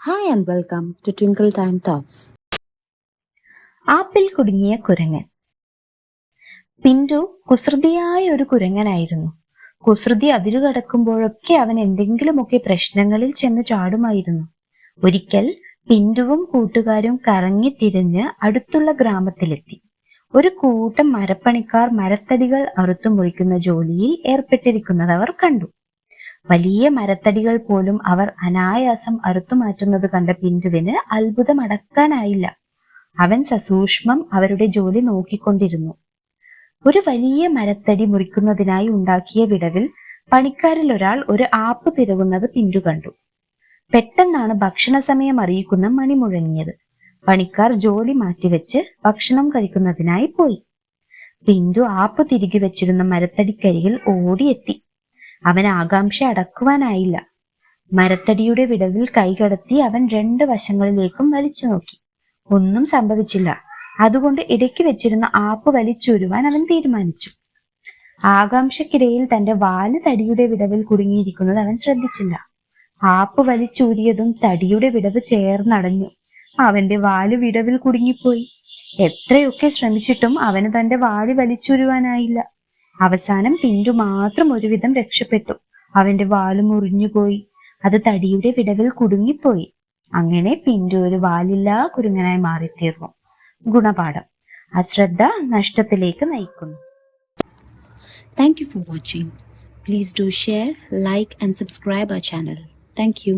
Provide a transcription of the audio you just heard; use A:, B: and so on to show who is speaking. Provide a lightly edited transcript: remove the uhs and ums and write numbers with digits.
A: Hi and welcome to Twinkle Time Thoughts.
B: ആപ്പിൽ കുടുങ്ങിയ കുരങ്ങൻ. പിന്റു കുസൃതിയായ ഒരു കുരങ്ങനായിരുന്നു. കുസൃതി അതിരുകടക്കുമ്പോഴൊക്കെ അവൻ എന്തെങ്കിലുമൊക്കെ പ്രശ്നങ്ങളിൽ ചെന്ന് ചാടുമായിരുന്നു. ഒരിക്കൽ പിന്റുവും കൂട്ടുകാരും കറങ്ങി തിരിഞ്ഞ് അടുത്തുള്ള ഗ്രാമത്തിലെത്തി. ഒരു കൂട്ടം മരപ്പണിക്കാർ മരത്തടികൾ അറുത്തു മുറിക്കുന്ന ജോലിയിൽ ഏർപ്പെട്ടിരിക്കുന്നത് അവർ കണ്ടു. വലിയ മരത്തടികൾ പോലും അവർ അനായാസം അറുത്തുമാറ്റുന്നത് കണ്ട പിന്റുവിന് അത്ഭുതമടക്കാനായില്ല. അവൻ സസൂക്ഷ്മം അവരുടെ ജോലി നോക്കിക്കൊണ്ടിരുന്നു. ഒരു വലിയ മരത്തടി മുറിക്കുന്നതിനായി ഉണ്ടാക്കിയ വിടവിൽ പണിക്കാരിൽ ഒരാൾ ഒരു ആപ്പ് തിരകുന്നത് പിന്റു കണ്ടു. പെട്ടെന്നാണ് ഭക്ഷണ സമയം അറിയിക്കുന്ന മണി മുഴങ്ങിയത്. പണിക്കാർ ജോലി മാറ്റിവെച്ച് ഭക്ഷണം കഴിക്കുന്നതിനായി പോയി. പിന്റു ആപ്പ് തിരികെ വെച്ചിരുന്ന മരത്തടിക്കരികിൽ ഓടിയെത്തി. അവൻ ആകാംക്ഷ അടക്കുവാനായില്ല. മരത്തടിയുടെ വിടവിൽ കൈകടത്തി അവൻ 2 വശങ്ങളിലേക്കും വലിച്ചു നോക്കി. ഒന്നും സംഭവിച്ചില്ല. അതുകൊണ്ട് ഇടയ്ക്ക് വെച്ചിരുന്ന ആപ്പ് വലിച്ചൂരുവാൻ അവൻ തീരുമാനിച്ചു. ആകാംക്ഷക്കിടയിൽ തന്റെ വാല് തടിയുടെ വിടവിൽ കുടുങ്ങിയിരിക്കുന്നത് അവൻ ശ്രദ്ധിച്ചില്ല. ആപ്പ് വലിച്ചൂരിയതും തടിയുടെ വിടവ് ചേർന്നടഞ്ഞു. അവന്റെ വാല് വിടവിൽ കുടുങ്ങിപ്പോയി. എത്രയൊക്കെ ശ്രമിച്ചിട്ടും അവന് തന്റെ വാല് വലിച്ചൂരുവാനായില്ല. അവസാനം പിന്റു മാത്രം ഒരുവിധം രക്ഷപ്പെട്ടു. അവന്റെ വാല് മുറിഞ്ഞുപോയി. അത് തടിയുടെ വിടവിൽ കുടുങ്ങിപ്പോയി. അങ്ങനെ പിന്റു ഒരു വാലില്ലാ കുരങ്ങനായി മാറിത്തീർന്നു. ഗുണപാഠം: അശ്രദ്ധ നഷ്ടത്തിലേക്ക് നയിക്കുന്നു.
A: Thank you for watching. Please do share, like and subscribe our channel. Thank you.